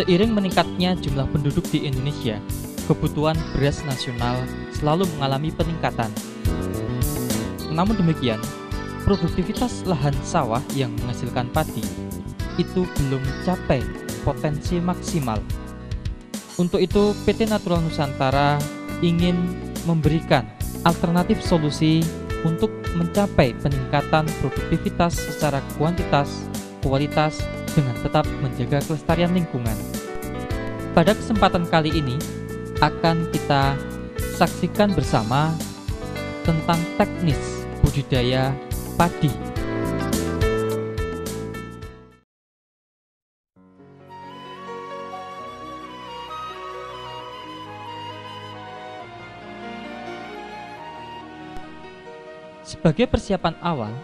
Seiring meningkatnya jumlah penduduk di Indonesia, kebutuhan beras nasional selalu mengalami peningkatan. Namun demikian, produktivitas lahan sawah yang menghasilkan padi itu belum mencapai potensi maksimal. Untuk itu, PT Natural Nusantara ingin memberikan alternatif solusi untuk mencapai peningkatan produktivitas secara kuantitas, kualitas, dengan tetap menjaga kelestarian lingkungan. Pada kesempatan kali ini akan kita saksikan bersama tentang teknis budidaya padi. Sebagai persiapan awal,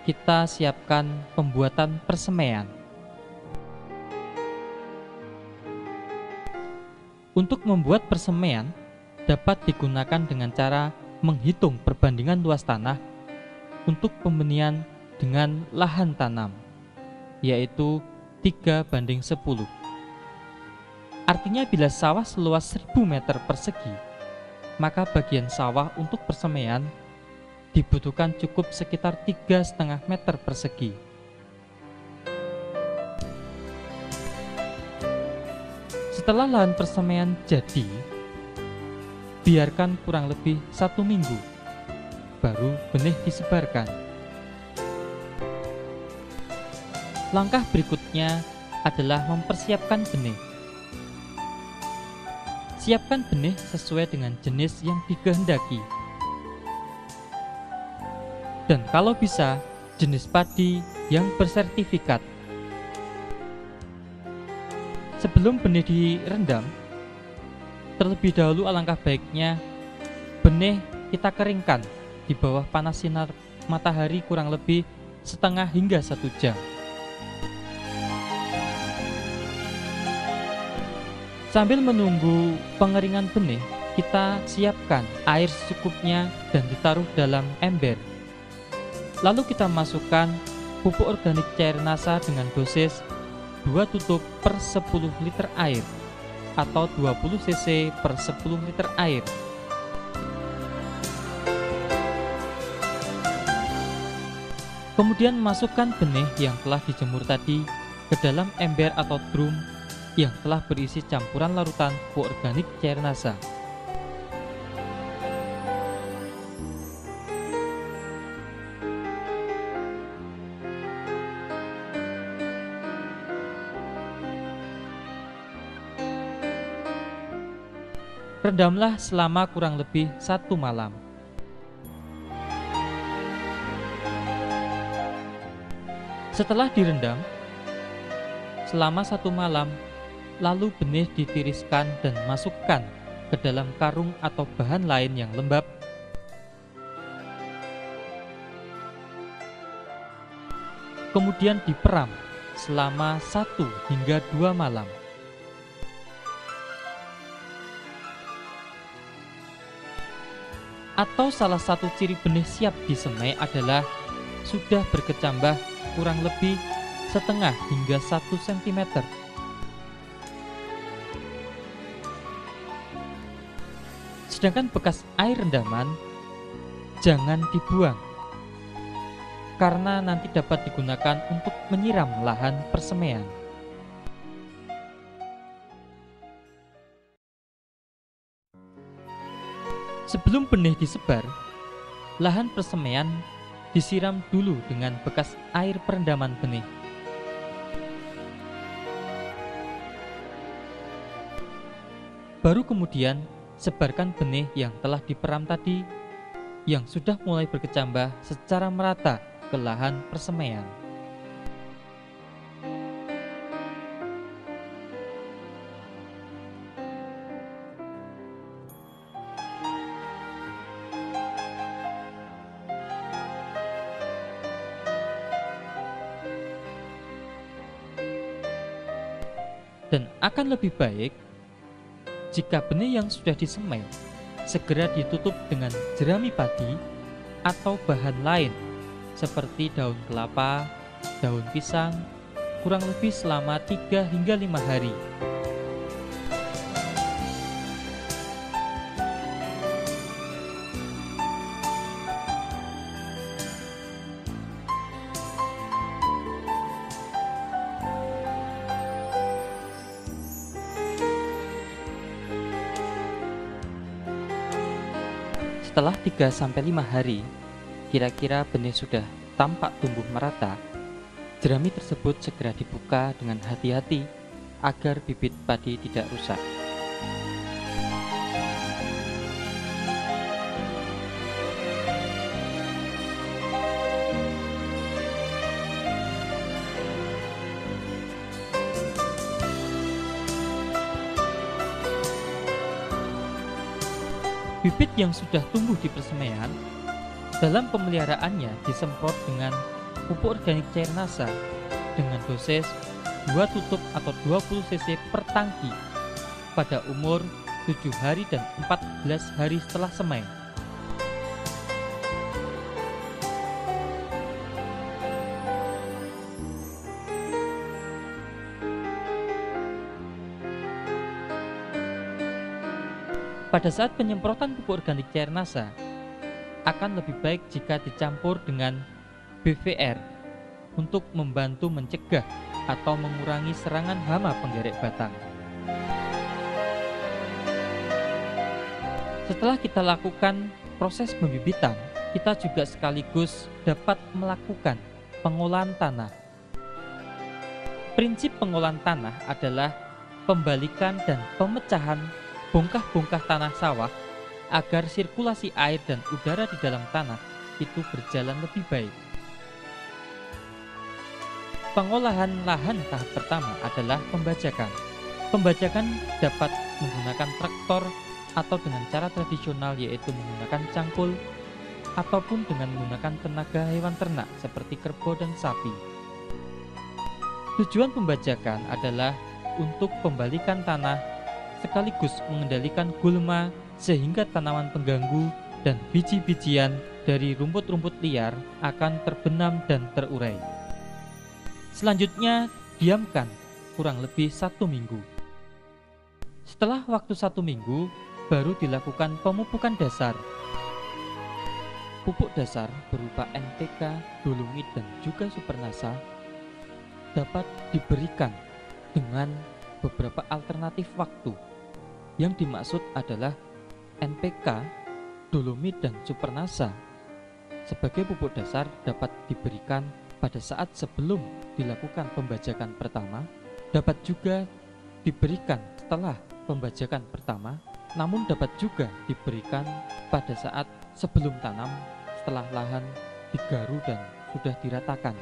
kita siapkan pembuatan persemaian. Untuk membuat persemaian dapat digunakan dengan cara menghitung perbandingan luas tanah untuk pembenihan dengan lahan tanam, yaitu 3:10. Artinya bila sawah seluas 1000 meter persegi, maka bagian sawah untuk persemaian dibutuhkan cukup sekitar 3,5 meter persegi. Setelah lahan persemaian jadi, biarkan kurang lebih 1 minggu, baru benih disebarkan. Langkah berikutnya adalah mempersiapkan benih. Siapkan benih sesuai dengan jenis yang dikehendaki. Dan kalau bisa, jenis padi yang bersertifikat. Sebelum benih direndam, terlebih dahulu alangkah baiknya benih kita keringkan di bawah panas sinar matahari kurang lebih setengah hingga 1 jam. Sambil menunggu pengeringan benih, kita siapkan air secukupnya dan ditaruh dalam ember. Lalu kita masukkan pupuk organik cair NASA dengan dosis 2 tutup per 10 liter air atau 20 cc per 10 liter air. Kemudian masukkan benih yang telah dijemur tadi ke dalam ember atau drum yang telah berisi campuran larutan pupuk organik cair NASA. Rendamlah selama kurang lebih 1 malam. Setelah direndam selama 1 malam, lalu benih ditiriskan dan masukkan ke dalam karung atau bahan lain yang lembab. Kemudian diperam selama 1 hingga 2 malam. Atau salah satu ciri benih siap disemai adalah sudah berkecambah kurang lebih setengah hingga 1 cm. Sedangkan bekas air rendaman jangan dibuang, karena nanti dapat digunakan untuk menyiram lahan persemaian. Sebelum benih disebar, lahan persemaian disiram dulu dengan bekas air perendaman benih. Baru kemudian sebarkan benih yang telah diperam tadi yang sudah mulai berkecambah secara merata ke lahan persemaian. Dan akan lebih baik jika benih yang sudah disemai segera ditutup dengan jerami padi atau bahan lain seperti daun kelapa, daun pisang, kurang lebih selama 3 hingga 5 hari. Setelah 3-5 hari, kira-kira benih sudah tampak tumbuh merata, jerami tersebut segera dibuka dengan hati-hati agar bibit padi tidak rusak. Bibit yang sudah tumbuh di persemaian, dalam pemeliharaannya disemprot dengan pupuk organik cair NASA dengan dosis 2 tutup atau 20 cc per tangki pada umur 7 hari dan 14 hari setelah semai. Pada saat penyemprotan pupuk organik cair NASA, akan lebih baik jika dicampur dengan BVR untuk membantu mencegah atau mengurangi serangan hama penggerek batang. Setelah kita lakukan proses pembibitan, kita juga sekaligus dapat melakukan pengolahan tanah. Prinsip pengolahan tanah adalah pembalikan dan pemecahan bongkah-bongkah tanah sawah agar sirkulasi air dan udara di dalam tanah itu berjalan lebih baik. Pengolahan lahan tahap pertama adalah pembajakan. Pembajakan dapat menggunakan traktor atau dengan cara tradisional yaitu menggunakan cangkul ataupun dengan menggunakan tenaga hewan ternak seperti kerbau dan sapi. Tujuan pembajakan adalah untuk pembalikan tanah sekaligus mengendalikan gulma sehingga tanaman pengganggu dan biji-bijian dari rumput-rumput liar akan terbenam dan terurai. Selanjutnya, diamkan kurang lebih 1 minggu. Setelah waktu 1 minggu, baru dilakukan pemupukan dasar. Pupuk dasar berupa NPK, dolomit, dan juga supernasa dapat diberikan dengan beberapa alternatif waktu. Yang dimaksud adalah NPK, dolomit, dan supernasa sebagai pupuk dasar dapat diberikan pada saat sebelum dilakukan pembajakan pertama, dapat juga diberikan setelah pembajakan pertama, namun dapat juga diberikan pada saat sebelum tanam setelah lahan digaru dan sudah diratakan.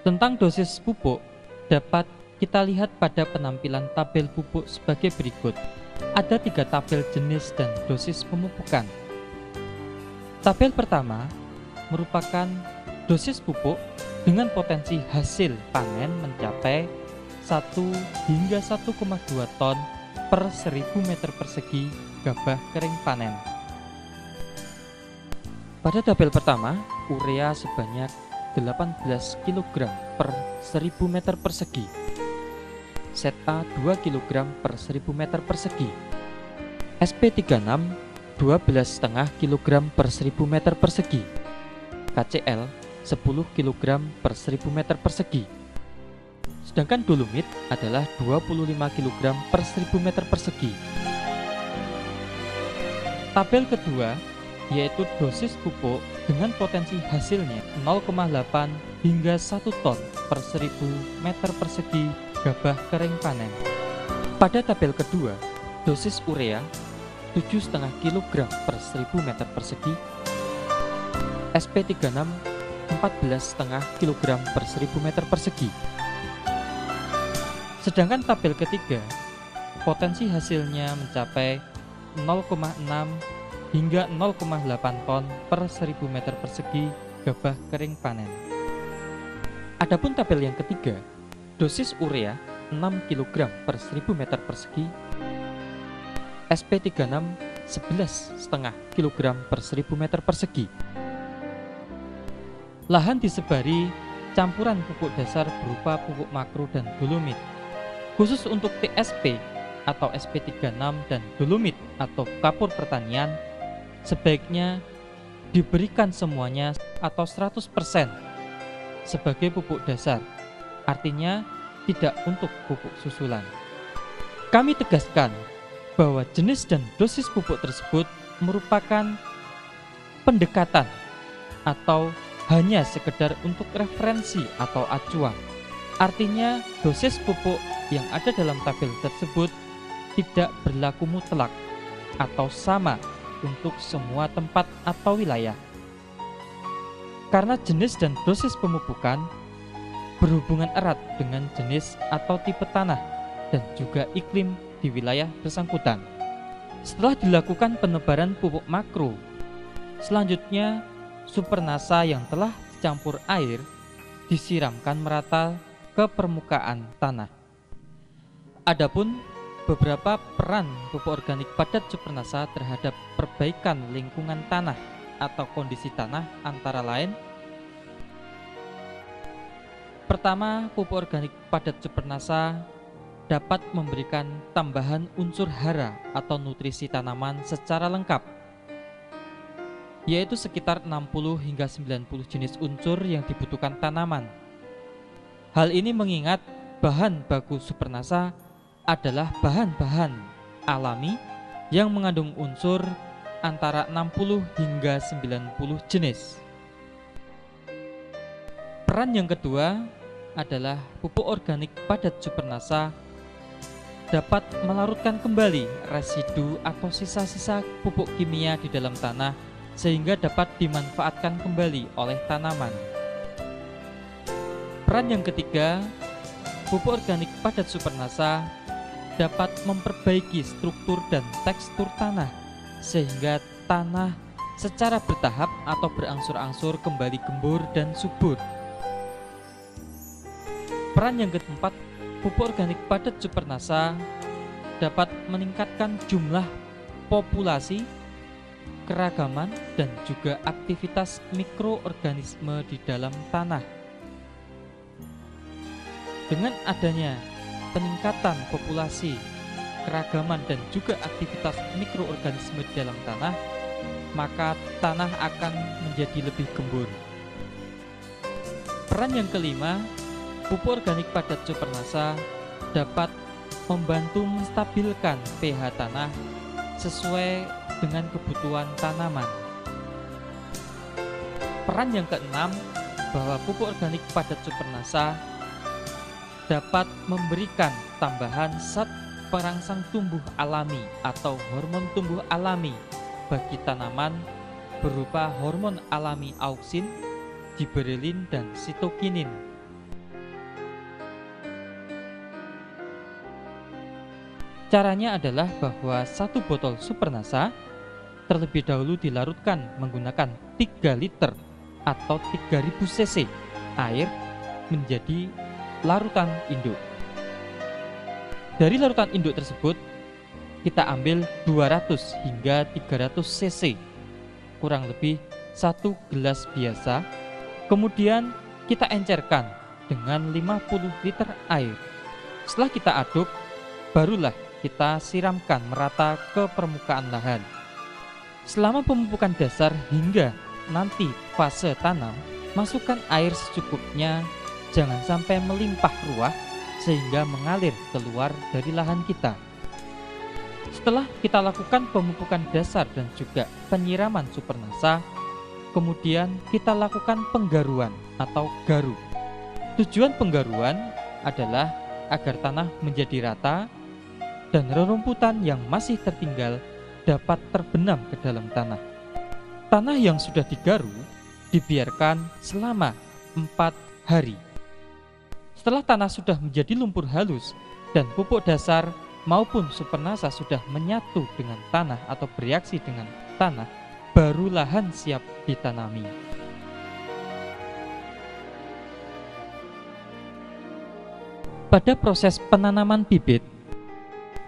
Tentang dosis pupuk dapat kita lihat pada penampilan tabel pupuk sebagai berikut. Ada 3 tabel jenis dan dosis pemupukan. Tabel pertama merupakan dosis pupuk dengan potensi hasil panen mencapai 1 hingga 1,2 ton per 1000 meter persegi gabah kering panen. Pada tabel pertama, urea sebanyak 18 kg per 1000 meter persegi, Seta 2 kg per 1000 meter persegi, SP36 12,5 kg per 1000 meter persegi, KCL 10 kg per 1000 meter persegi. Sedangkan dolomit adalah 25 kg per 1000 meter persegi. Tabel kedua yaitu dosis pupuk dengan potensi hasilnya 0,8 hingga 1 ton per 1000 meter persegi gabah kering panen. Pada tabel kedua, dosis urea 7,5 kg per 1000 meter persegi, SP36 14,5 kg per 1000 meter persegi. Sedangkan tabel ketiga, potensi hasilnya mencapai 0,6 hingga 0,8 ton per 1000 meter persegi gabah kering panen. Adapun tabel yang ketiga, dosis urea 6 kg per 1000 meter persegi, SP36 11,5 kg per 1000 meter persegi. Lahan disebari campuran pupuk dasar berupa pupuk makro dan dolomit. Khusus untuk TSP atau SP36 dan dolomit atau kapur pertanian, sebaiknya diberikan semuanya atau 100% sebagai pupuk dasar, artinya tidak untuk pupuk susulan. Kami tegaskan bahwa jenis dan dosis pupuk tersebut merupakan pendekatan atau hanya sekedar untuk referensi atau acuan. Artinya dosis pupuk yang ada dalam tabel tersebut tidak berlaku mutlak atau sama untuk semua tempat atau wilayah. Karena jenis dan dosis pemupukan berhubungan erat dengan jenis atau tipe tanah dan juga iklim di wilayah bersangkutan. Setelah dilakukan penebaran pupuk makro, selanjutnya Supernasa yang telah dicampur air disiramkan merata ke permukaan tanah. Adapun beberapa peran pupuk organik padat Supernasa terhadap perbaikan lingkungan tanah atau kondisi tanah antara lain: pertama, pupuk organik padat Supernasa dapat memberikan tambahan unsur hara atau nutrisi tanaman secara lengkap, yaitu sekitar 60 hingga 90 jenis unsur yang dibutuhkan tanaman. Hal ini mengingat bahan baku Supernasa adalah bahan-bahan alami yang mengandung unsur antara 60 hingga 90 jenis. Peran yang kedua adalah pupuk organik padat Supernasa dapat melarutkan kembali residu atau sisa-sisa pupuk kimia di dalam tanah sehingga dapat dimanfaatkan kembali oleh tanaman. Peran yang ketiga, pupuk organik padat Supernasa dapat memperbaiki struktur dan tekstur tanah sehingga tanah secara bertahap atau berangsur-angsur kembali gembur dan subur. Peran yang keempat, pupuk organik padat Supernasa dapat meningkatkan jumlah populasi, keragaman, dan juga aktivitas mikroorganisme di dalam tanah. Dengan adanya peningkatan populasi, keragaman, dan juga aktivitas mikroorganisme di dalam tanah, maka tanah akan menjadi lebih gembur. Peran yang kelima, pupuk organik padat Supernasa dapat membantu menstabilkan pH tanah sesuai dengan kebutuhan tanaman. Peran yang keenam, bahwa pupuk organik padat Supernasa dapat memberikan tambahan zat perangsang tumbuh alami atau hormon tumbuh alami bagi tanaman berupa hormon alami auksin, giberelin, dan sitokinin. Caranya adalah bahwa satu botol Supernasa terlebih dahulu dilarutkan menggunakan 3 liter atau 3000 cc air menjadi larutan induk. Dari larutan induk tersebut kita ambil 200 hingga 300 cc, kurang lebih 1 gelas biasa. Kemudian kita encerkan dengan 50 liter air. Setelah kita aduk, barulah kita siramkan merata ke permukaan lahan. Selama pemupukan dasar hingga nanti fase tanam, masukkan air secukupnya, jangan sampai melimpah ruah sehingga mengalir keluar dari lahan kita. Setelah kita lakukan pemupukan dasar dan juga penyiraman Supernasa, kemudian kita lakukan penggaruan atau garu. Tujuan penggaruan adalah agar tanah menjadi rata dan rerumputan yang masih tertinggal dapat terbenam ke dalam tanah. Tanah yang sudah digaru dibiarkan selama 4 hari. Setelah tanah sudah menjadi lumpur halus dan pupuk dasar maupun Supernasa sudah menyatu dengan tanah atau bereaksi dengan tanah, baru lahan siap ditanami. Pada proses penanaman bibit,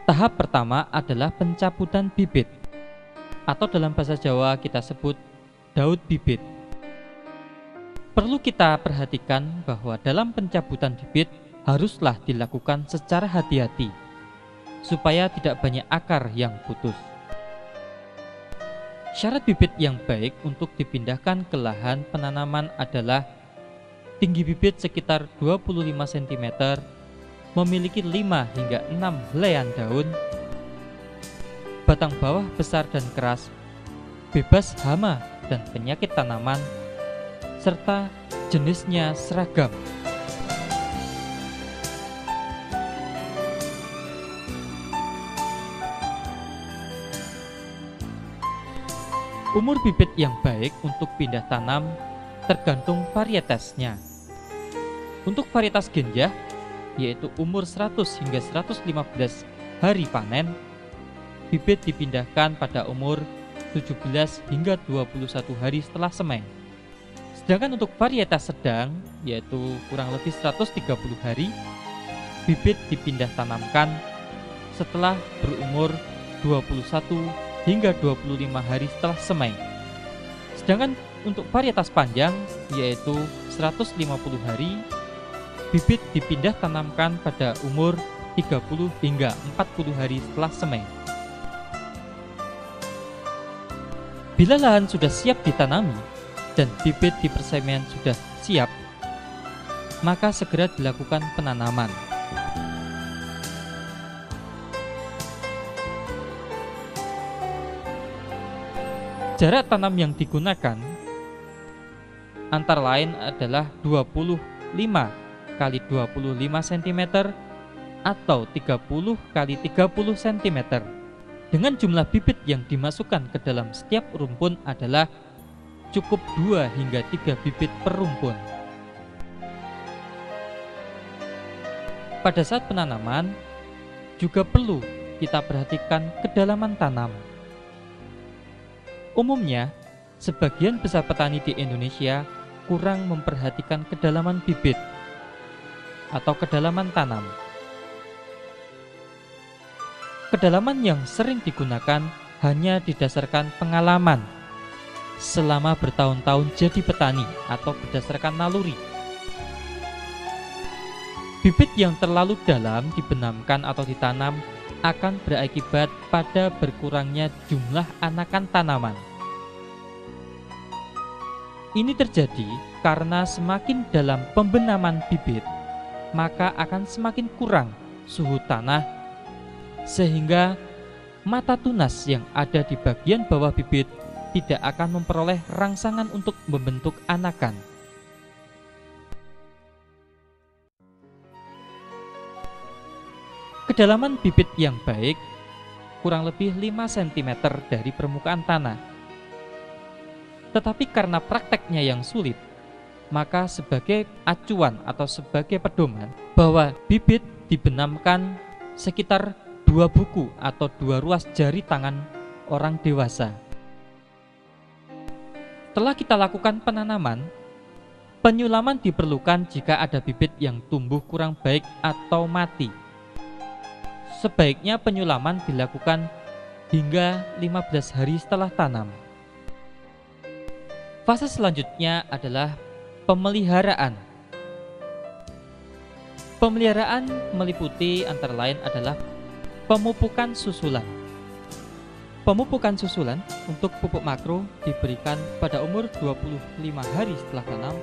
tahap pertama adalah pencabutan bibit, atau dalam bahasa Jawa kita sebut daud bibit. Perlu kita perhatikan bahwa dalam pencabutan bibit haruslah dilakukan secara hati-hati, supaya tidak banyak akar yang putus. Syarat bibit yang baik untuk dipindahkan ke lahan penanaman adalah tinggi bibit sekitar 25 cm, memiliki 5 hingga 6 helaian daun, batang bawah besar dan keras, bebas hama dan penyakit tanaman, serta jenisnya seragam. Umur bibit yang baik untuk pindah tanam tergantung varietasnya. Untuk varietas genjah, yaitu umur 100 hingga 115 hari panen, bibit dipindahkan pada umur 17 hingga 21 hari setelah semai. Sedangkan untuk varietas sedang, yaitu kurang lebih 130 hari, bibit dipindah tanamkan setelah berumur 21 hingga 25 hari setelah semai. Sedangkan untuk varietas panjang, yaitu 150 hari, bibit dipindah tanamkan pada umur 30 hingga 40 hari setelah semai. Bila lahan sudah siap ditanami dan bibit di persemaian sudah siap, maka segera dilakukan penanaman. Jarak tanam yang digunakan antara lain adalah 25 kali 25 cm atau 30 kali 30 cm. Dengan jumlah bibit yang dimasukkan ke dalam setiap rumpun adalah cukup 2 hingga 3 bibit per rumpun. Pada saat penanaman juga perlu kita perhatikan kedalaman tanam. Umumnya, sebagian besar petani di Indonesia kurang memperhatikan kedalaman bibit atau kedalaman tanam. Kedalaman yang sering digunakan hanya didasarkan pengalaman selama bertahun-tahun jadi petani atau berdasarkan naluri. Bibit yang terlalu dalam dibenamkan atau ditanam akan berakibat pada berkurangnya jumlah anakan tanaman. Ini terjadi karena semakin dalam pembenaman bibit, maka akan semakin kurang suhu tanah, sehingga mata tunas yang ada di bagian bawah bibit tidak akan memperoleh rangsangan untuk membentuk anakan. Kedalaman bibit yang baik kurang lebih 5 cm dari permukaan tanah. Tetapi karena prakteknya yang sulit, maka sebagai acuan atau sebagai pedoman bahwa bibit dibenamkan sekitar 2 buku atau 2 ruas jari tangan orang dewasa. Setelah kita lakukan penanaman, penyulaman diperlukan jika ada bibit yang tumbuh kurang baik atau mati. Sebaiknya penyulaman dilakukan hingga 15 hari setelah tanam. Fase selanjutnya adalah pemeliharaan. Pemeliharaan meliputi antara lain adalah pemupukan susulan. Pemupukan susulan untuk pupuk makro diberikan pada umur 25 hari setelah tanam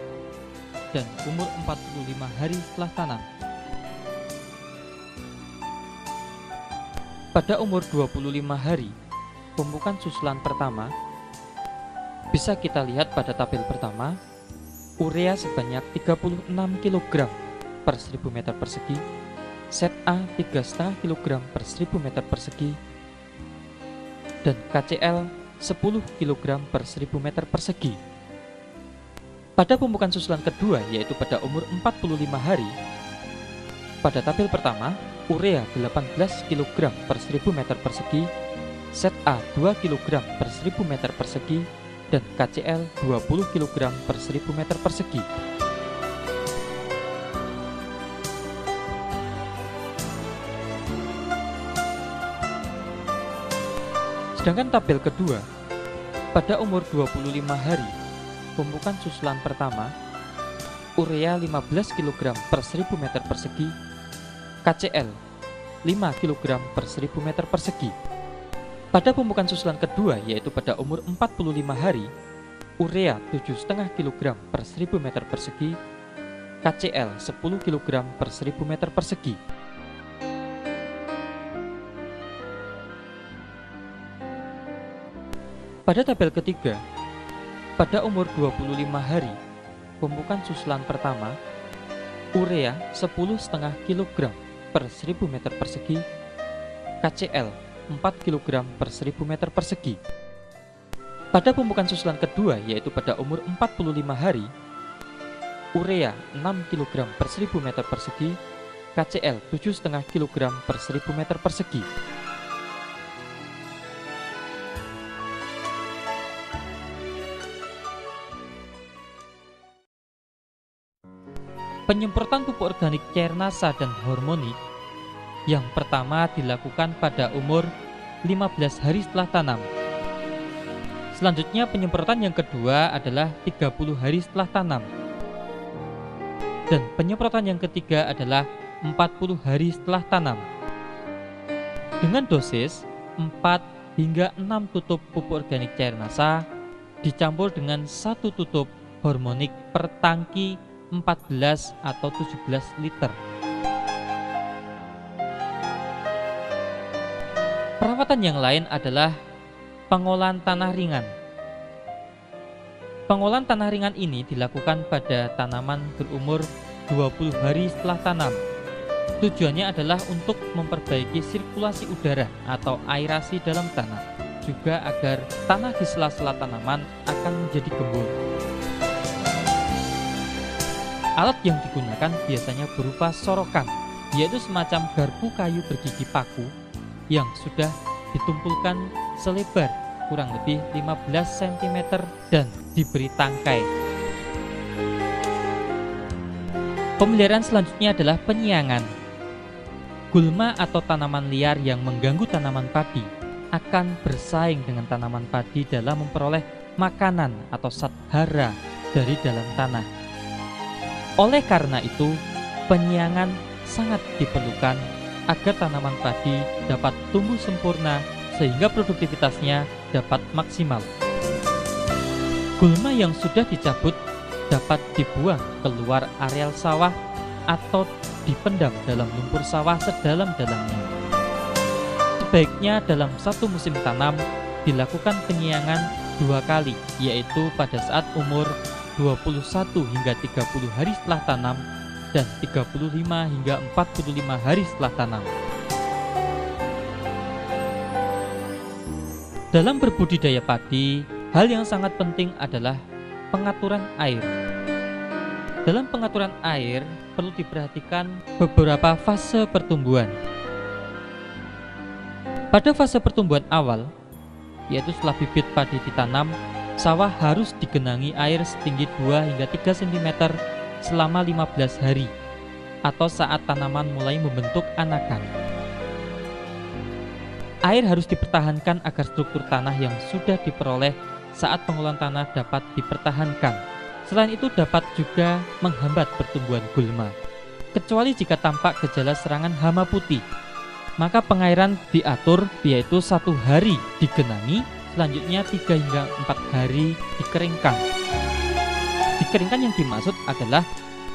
dan umur 45 hari setelah tanam. Pada umur 25 hari, pemupukan susulan pertama bisa kita lihat pada tabel pertama, urea sebanyak 36 kg per 1000 meter persegi, set A 3,5 kg per 1000 meter persegi, dan KCl 10 kg per 1000 meter persegi. Pada pemupukan susulan kedua, yaitu pada umur 45 hari, pada tabel pertama, urea 18 kg per 1000 meter persegi, set A 2 kg per 1000 meter persegi, dan KCl 20 kg per 1000 meter persegi. Sedangkan tabel kedua, pada umur 25 hari, pemupukan susulan pertama urea 15 kg per 1000 meter persegi, KCl 5 kg per 1000 meter persegi. Pada pemupukan susulan kedua, yaitu pada umur 45 hari, urea 7,5 kg per 1000 meter persegi, KCl 10 kg per 1000 meter persegi. Pada tabel ketiga, pada umur 25 hari, pemupukan susulan pertama, urea 10,5 kg per 1000 meter persegi, KCl 4 kg per 1000 meter persegi. Pada pemupukan susulan kedua, yaitu pada umur 45 hari, urea 6 kg per 1000 meter persegi, KCl 7,5 kg per 1000 meter persegi. Penyemprotan pupuk organik cair nasa dan hormonik yang pertama dilakukan pada umur 15 hari setelah tanam. Selanjutnya penyemprotan yang kedua adalah 30 hari setelah tanam. Dan penyemprotan yang ketiga adalah 40 hari setelah tanam. Dengan dosis 4 hingga 6 tutup pupuk organik cair nasa dicampur dengan 1 tutup hormonik per tangki 14 atau 17 liter. Perawatan yang lain adalah pengolahan tanah ringan. Pengolahan tanah ringan ini dilakukan pada tanaman berumur 20 hari setelah tanam. Tujuannya adalah untuk memperbaiki sirkulasi udara atau aerasi dalam tanah, juga agar tanah di sela-sela tanaman akan menjadi gembur. Alat yang digunakan biasanya berupa sorokan, yaitu semacam garpu kayu bergigi paku yang sudah ditumpulkan selebar kurang lebih 15 cm dan diberi tangkai. Pemeliharaan selanjutnya adalah penyiangan. Gulma atau tanaman liar yang mengganggu tanaman padi akan bersaing dengan tanaman padi dalam memperoleh makanan atau zat hara dari dalam tanah. Oleh karena itu, penyiangan sangat diperlukan agar tanaman padi dapat tumbuh sempurna sehingga produktivitasnya dapat maksimal. Gulma yang sudah dicabut dapat dibuang keluar areal sawah atau dipendam dalam lumpur sawah sedalam-dalamnya. Sebaiknya dalam satu musim tanam dilakukan penyiangan 2 kali, yaitu pada saat umur 21 hingga 30 hari setelah tanam dan 35 hingga 45 hari setelah tanam. Dalam berbudidaya padi, hal yang sangat penting adalah pengaturan air. Dalam pengaturan air perlu diperhatikan beberapa fase pertumbuhan. Pada fase pertumbuhan awal, yaitu setelah bibit padi ditanam, sawah harus digenangi air setinggi 2 hingga 3 cm selama 15 hari atau saat tanaman mulai membentuk anakan. Air harus dipertahankan agar struktur tanah yang sudah diperoleh saat pengolahan tanah dapat dipertahankan. Selain itu dapat juga menghambat pertumbuhan gulma. Kecuali jika tampak gejala serangan hama putih, maka pengairan diatur, yaitu 1 hari digenangi, selanjutnya 3 hingga 4 hari dikeringkan. Dikeringkan yang dimaksud adalah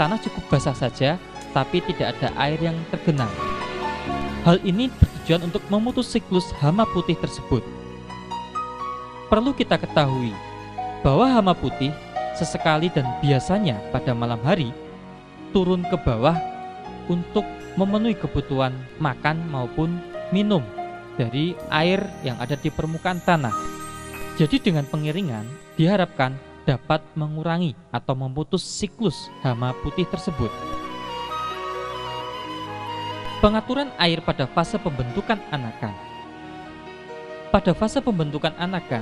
tanah cukup basah saja, tapi tidak ada air yang tergenang. Hal ini bertujuan untuk memutus siklus hama putih tersebut. Perlu kita ketahui bahwa hama putih sesekali dan biasanya pada malam hari turun ke bawah untuk memenuhi kebutuhan makan maupun minum dari air yang ada di permukaan tanah. Jadi dengan pengiringan diharapkan dapat mengurangi atau memutus siklus hama putih tersebut. Pengaturan air pada fase pembentukan anakan. Pada fase pembentukan anakan,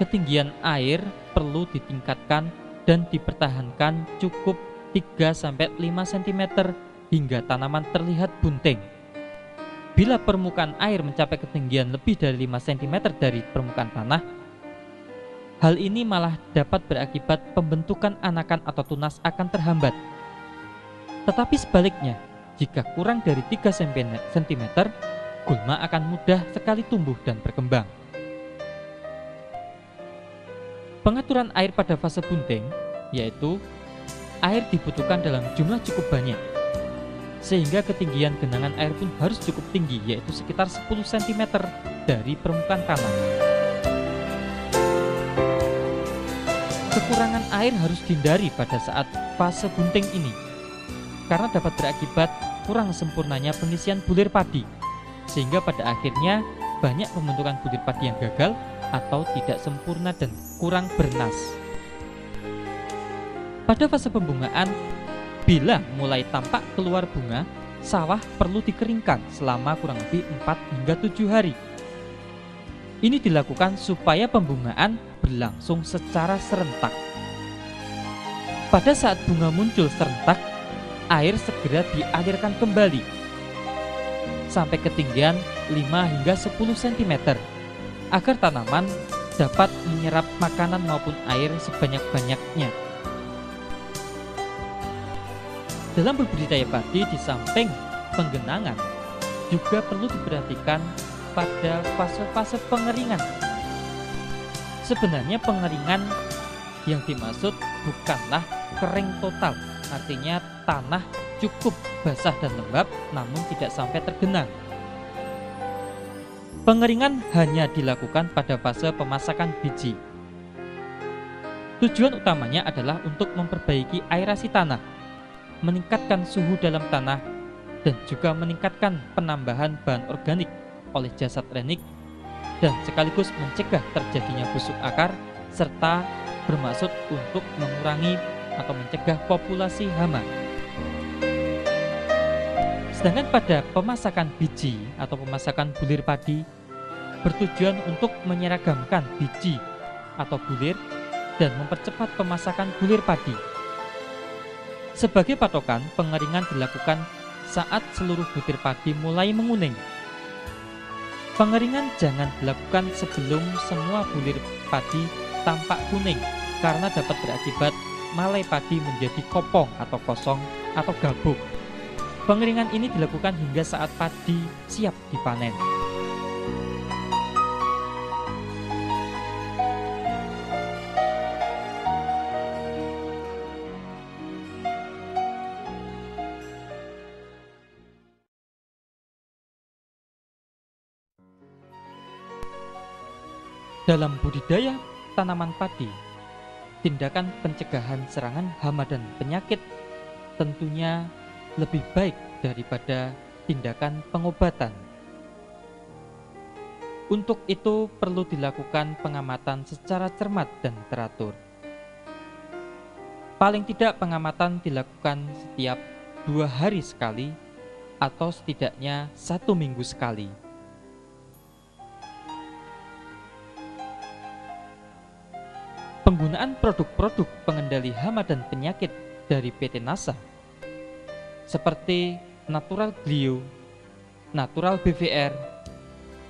ketinggian air perlu ditingkatkan dan dipertahankan cukup 3-5 cm hingga tanaman terlihat bunting. Bila permukaan air mencapai ketinggian lebih dari 5 cm dari permukaan tanah, Hal ini malah dapat berakibat pembentukan anakan atau tunas akan terhambat. Tetapi sebaliknya, jika kurang dari 3 cm, gulma akan mudah sekali tumbuh dan berkembang. Pengaturan air pada fase bunting, yaitu air dibutuhkan dalam jumlah cukup banyak, sehingga ketinggian genangan air pun harus cukup tinggi, yaitu sekitar 10 cm dari permukaan tanah. Kekurangan air harus dihindari pada saat fase bunting ini, karena dapat berakibat kurang sempurnanya pengisian bulir padi, sehingga pada akhirnya banyak pembentukan bulir padi yang gagal atau tidak sempurna dan kurang bernas. Pada fase pembungaan, bila mulai tampak keluar bunga, sawah perlu dikeringkan selama kurang lebih 4 hingga 7 hari. Ini dilakukan supaya pembungaan berlangsung secara serentak. Pada saat bunga muncul serentak, air segera dialirkan kembali sampai ketinggian 5 hingga 10 cm agar tanaman dapat menyerap makanan maupun air sebanyak-banyaknya. Dalam berbudidaya padi, di samping penggenangan juga perlu diperhatikan pada fase-fase pengeringan. Sebenarnya pengeringan yang dimaksud bukanlah kering total, artinya tanah cukup basah dan lembab namun tidak sampai tergenang. Pengeringan hanya dilakukan pada fase pemasakan biji. Tujuan utamanya adalah untuk memperbaiki aerasi tanah, meningkatkan suhu dalam tanah, dan juga meningkatkan penambahan bahan organik oleh jasad renik, dan sekaligus mencegah terjadinya busuk akar, serta bermaksud untuk mengurangi atau mencegah populasi hama. Sedangkan pada pemasakan biji atau pemasakan bulir padi bertujuan untuk menyeragamkan biji atau bulir dan mempercepat pemasakan bulir padi. Sebagai patokan, pengeringan dilakukan saat seluruh butir padi mulai menguning. Pengeringan jangan dilakukan sebelum semua bulir padi tampak kuning, karena dapat berakibat malai padi menjadi kopong atau kosong atau gabuk. Pengeringan ini dilakukan hingga saat padi siap dipanen. Dalam budidaya tanaman padi, tindakan pencegahan serangan hama dan penyakit tentunya lebih baik daripada tindakan pengobatan. Untuk itu perlu dilakukan pengamatan secara cermat dan teratur. Paling tidak pengamatan dilakukan setiap 2 hari sekali atau setidaknya 1 minggu sekali. Penggunaan produk-produk pengendali hama dan penyakit dari PT NASA seperti Natural Glio, Natural BVR,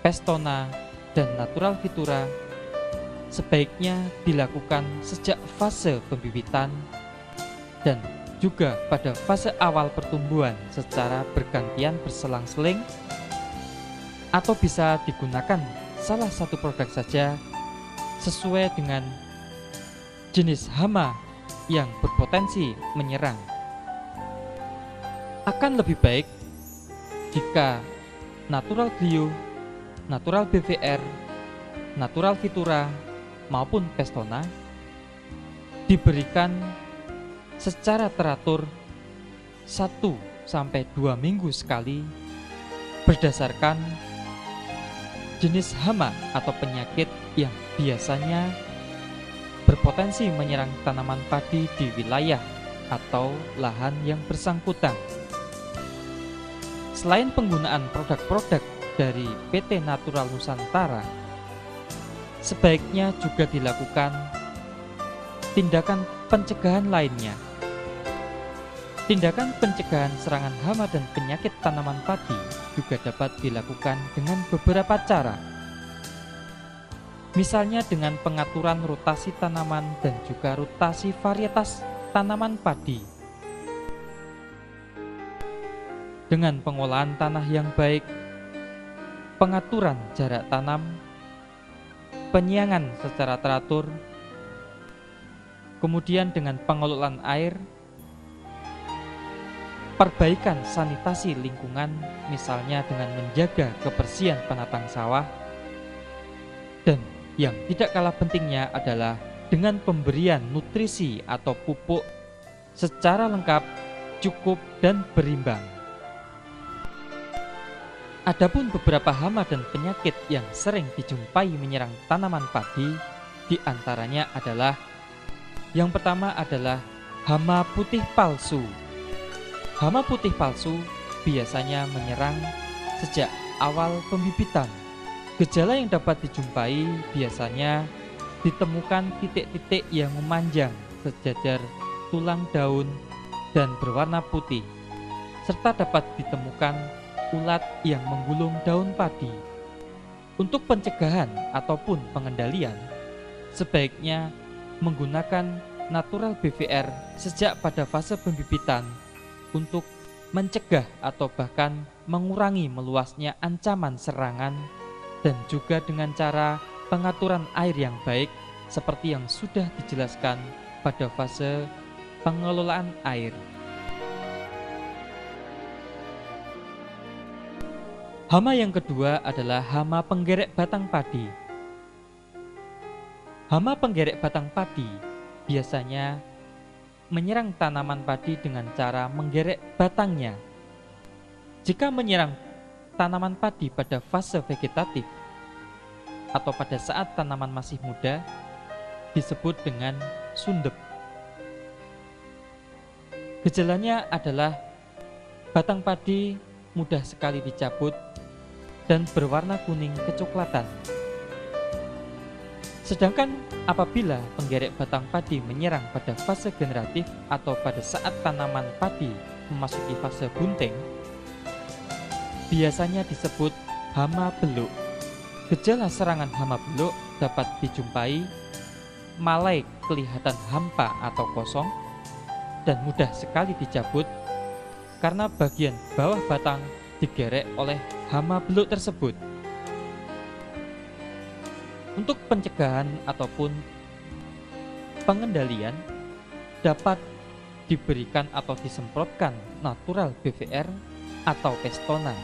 Pestona, dan Natural Vitura sebaiknya dilakukan sejak fase pembibitan dan juga pada fase awal pertumbuhan secara bergantian berselang-seling, atau bisa digunakan salah satu produk saja sesuai dengan jenis hama yang berpotensi menyerang. Akan lebih baik jika Natural Glio, Natural BVR, Natural Vitura maupun Pestona diberikan secara teratur 1-2 minggu sekali berdasarkan jenis hama atau penyakit yang biasanya berpotensi menyerang tanaman padi di wilayah atau lahan yang bersangkutan. Selain penggunaan produk-produk dari PT Natural Nusantara, sebaiknya juga dilakukan tindakan pencegahan lainnya. Tindakan pencegahan serangan hama dan penyakit tanaman padi juga dapat dilakukan dengan beberapa cara. Misalnya dengan pengaturan rotasi tanaman dan juga rotasi varietas tanaman padi. Dengan pengolahan tanah yang baik, pengaturan jarak tanam, penyiangan secara teratur, kemudian dengan pengelolaan air, perbaikan sanitasi lingkungan, misalnya dengan menjaga kebersihan penatang sawah, dan yang tidak kalah pentingnya adalah dengan pemberian nutrisi atau pupuk secara lengkap, cukup, dan berimbang. Adapun beberapa hama dan penyakit yang sering dijumpai menyerang tanaman padi, di antaranya adalah yang pertama adalah hama putih palsu. Hama putih palsu biasanya menyerang sejak awal pembibitan. Gejala yang dapat dijumpai biasanya ditemukan titik-titik yang memanjang sejajar tulang daun dan berwarna putih, serta dapat ditemukan ulat yang menggulung daun padi. Untuk pencegahan ataupun pengendalian, sebaiknya menggunakan natural BVR sejak pada fase pembibitan untuk mencegah atau bahkan mengurangi meluasnya ancaman serangan, dan juga dengan cara pengaturan air yang baik seperti yang sudah dijelaskan pada fase pengelolaan air. Hama yang kedua adalah hama penggerek batang padi. Hama penggerek batang padi biasanya menyerang tanaman padi dengan cara menggerek batangnya. Jika menyerang tanaman padi pada fase vegetatif atau pada saat tanaman masih muda, disebut dengan sundep. Gejalanya adalah batang padi mudah sekali dicabut dan berwarna kuning kecoklatan. Sedangkan apabila penggerek batang padi menyerang pada fase generatif atau pada saat tanaman padi memasuki fase bunting, biasanya disebut hama beluk. Gejala serangan hama beluk dapat dijumpai malai kelihatan hampa atau kosong dan mudah sekali dicabut karena bagian bawah batang digerek oleh hama beluk tersebut. Untuk pencegahan ataupun pengendalian dapat diberikan atau disemprotkan natural BVR atau Pestona.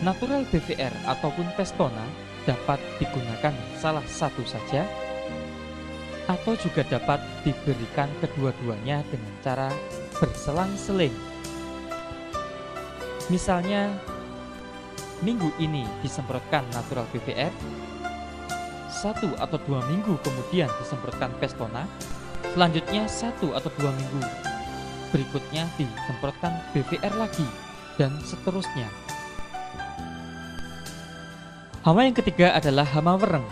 Natural BVR ataupun Pestona dapat digunakan salah satu saja atau juga dapat diberikan kedua-duanya dengan cara berselang-seling. Misalnya, minggu ini disemprotkan natural BVR, 1 atau 2 minggu kemudian disemprotkan Pestona, selanjutnya 1 atau 2 minggu berikutnya disemprotkan BVR lagi, dan seterusnya. Hama yang ketiga adalah hama wereng.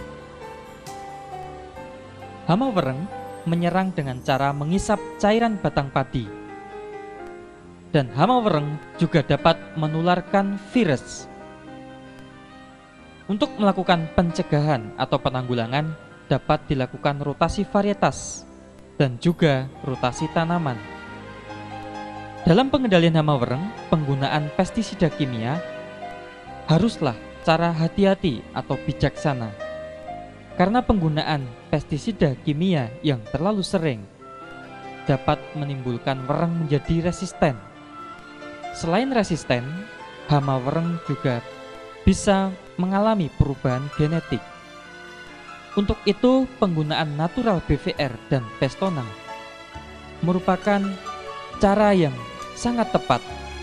Hama wereng menyerang dengan cara mengisap cairan batang padi. Dan hama wereng juga dapat menularkan virus. Untuk melakukan pencegahan atau penanggulangan dapat dilakukan rotasi varietas dan juga rotasi tanaman. Dalam pengendalian hama wereng, penggunaan pestisida kimia haruslah cara hati-hati atau bijaksana, karena penggunaan pestisida kimia yang terlalu sering dapat menimbulkan wereng menjadi resisten. Selain resisten, hama wereng juga bisa mengalami perubahan genetik. Untuk itu, penggunaan natural BVR dan Pestona merupakan cara yang sangat tepat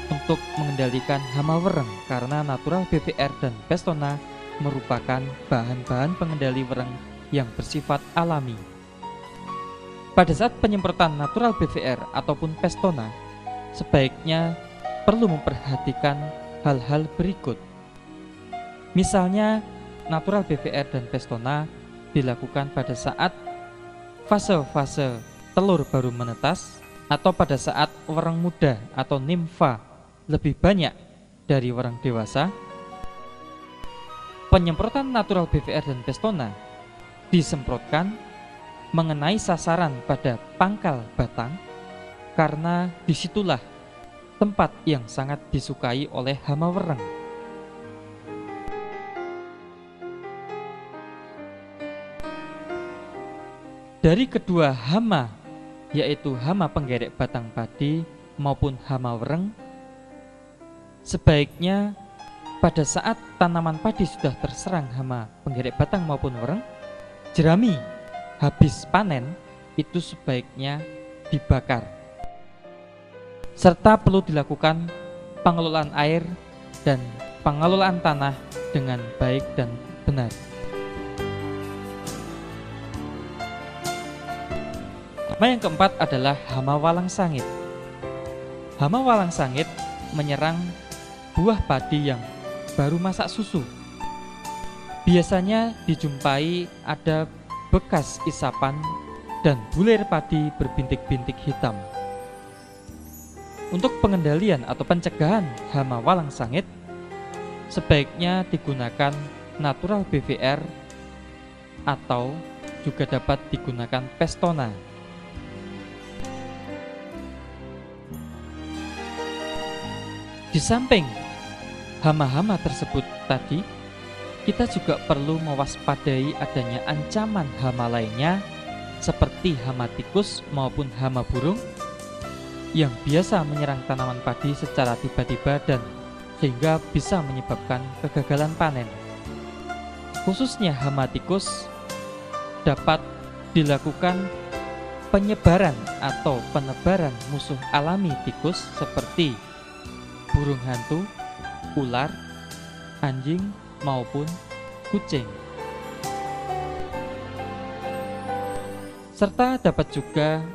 untuk mengendalikan hama wereng, karena natural BVR dan Pestona merupakan bahan-bahan pengendali wereng yang bersifat alami. Pada saat penyemprotan natural BVR ataupun Pestona, sebaiknya perlu memperhatikan hal-hal berikut. Misalnya, natural BVR dan Pestona dilakukan pada saat fase-fase telur baru menetas atau pada saat wereng muda atau nimfa lebih banyak dari wereng dewasa, Penyemprotan natural BVR dan Pestona disemprotkan mengenai sasaran pada pangkal batang karena disitulah tempat yang sangat disukai oleh hama wereng. Dari kedua hama, yaitu hama penggerek batang padi maupun hama wereng, sebaiknya pada saat tanaman padi sudah terserang hama penggerek batang maupun wereng, jerami habis panen itu sebaiknya dibakar. Serta perlu dilakukan pengelolaan air dan pengelolaan tanah dengan baik dan benar. Hama yang keempat adalah hama walang sangit. Hama walang sangit menyerang buah padi yang baru masak susu. Biasanya dijumpai ada bekas isapan dan bulir padi berbintik-bintik hitam. Untuk pengendalian atau pencegahan hama walang sangit, sebaiknya digunakan natural BVR atau juga dapat digunakan Pestona. Di samping hama-hama tersebut tadi, kita juga perlu mewaspadai adanya ancaman hama lainnya seperti hama tikus maupun hama burung yang biasa menyerang tanaman padi secara tiba-tiba dan sehingga bisa menyebabkan kegagalan panen. Khususnya hama tikus dapat dilakukan penyebaran atau penebaran musuh alami tikus seperti burung hantu, ular, anjing, maupun kucing. Serta dapat juga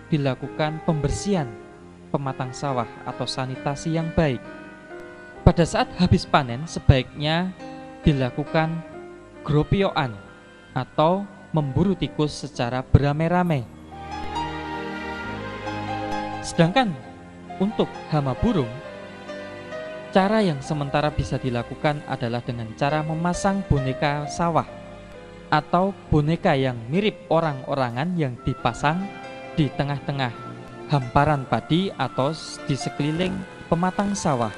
dilakukan pembersihan pematang sawah atau sanitasi yang baik. Pada saat habis panen sebaiknya dilakukan gropioan atau memburu tikus secara beramai-ramai. Sedangkan untuk hama burung, cara yang sementara bisa dilakukan adalah dengan cara memasang boneka sawah atau boneka yang mirip orang-orangan yang dipasang di tengah-tengah hamparan padi atau di sekeliling pematang sawah.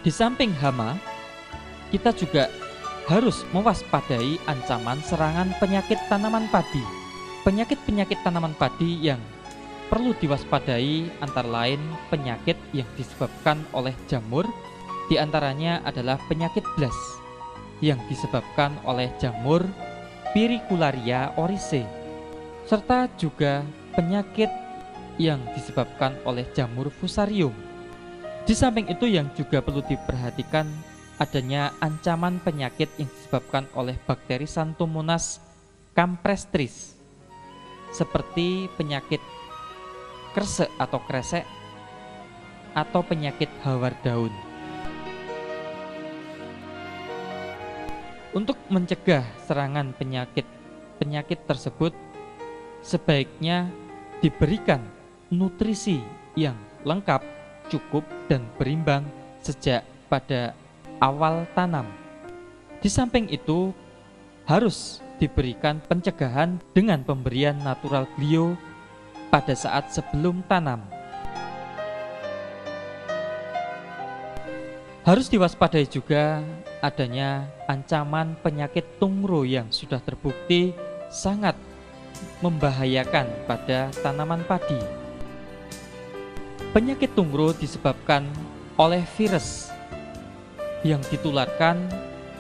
Di samping hama, kita juga harus mewaspadai ancaman serangan penyakit tanaman padi. Penyakit-penyakit tanaman padi yang perlu diwaspadai antara lain penyakit yang disebabkan oleh jamur, diantaranya adalah penyakit blas yang disebabkan oleh jamur Pyricularia oryzae, serta juga penyakit yang disebabkan oleh jamur Fusarium. Di samping itu yang juga perlu diperhatikan adanya ancaman penyakit yang disebabkan oleh bakteri Xanthomonas campestris, seperti penyakit kresek atau kresek atau penyakit hawar daun. Untuk mencegah serangan penyakit tersebut, sebaiknya diberikan nutrisi yang lengkap, cukup, dan berimbang sejak pada awal tanam. Di samping itu, harus diberikan pencegahan dengan pemberian natural glio pada saat sebelum tanam. Harus diwaspadai juga adanya ancaman penyakit tungro yang sudah terbukti sangat membahayakan pada tanaman padi. Penyakit tungro disebabkan oleh virus yang ditularkan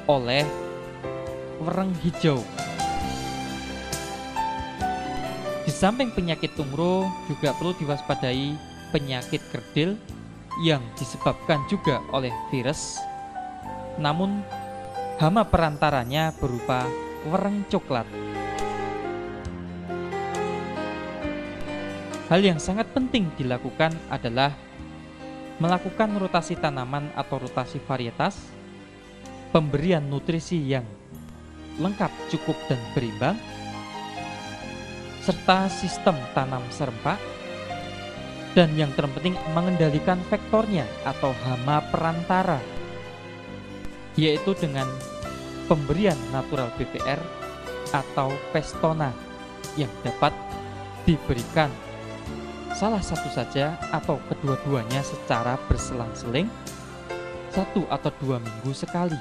oleh wereng hijau. Di samping penyakit tungro juga perlu diwaspadai penyakit kerdil yang disebabkan juga oleh virus, namun hama perantaranya berupa wereng coklat. Hal yang sangat penting dilakukan adalah melakukan rotasi tanaman atau rotasi varietas, pemberian nutrisi yang lengkap, cukup, dan berimbang, serta sistem tanam serempak, dan yang terpenting mengendalikan vektornya atau hama perantara, yaitu dengan pemberian natural BPR atau Pestona yang dapat diberikan salah satu saja atau kedua-duanya secara berselang-seling 1 atau 2 minggu sekali.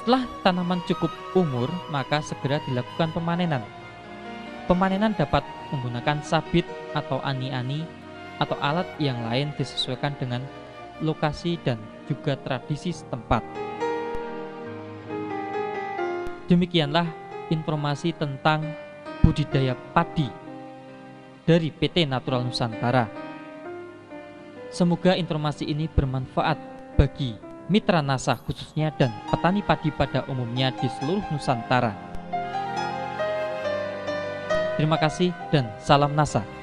Setelah tanaman cukup umur, maka segera dilakukan pemanenan. Pemanenan dapat menggunakan sabit atau ani-ani atau alat yang lain disesuaikan dengan lokasi dan juga tradisi setempat. Demikianlah informasi tentang budidaya padi dari PT Natural Nusantara. Semoga informasi ini bermanfaat bagi mitra NASA khususnya dan petani padi pada umumnya di seluruh Nusantara. Terima kasih dan salam NASA.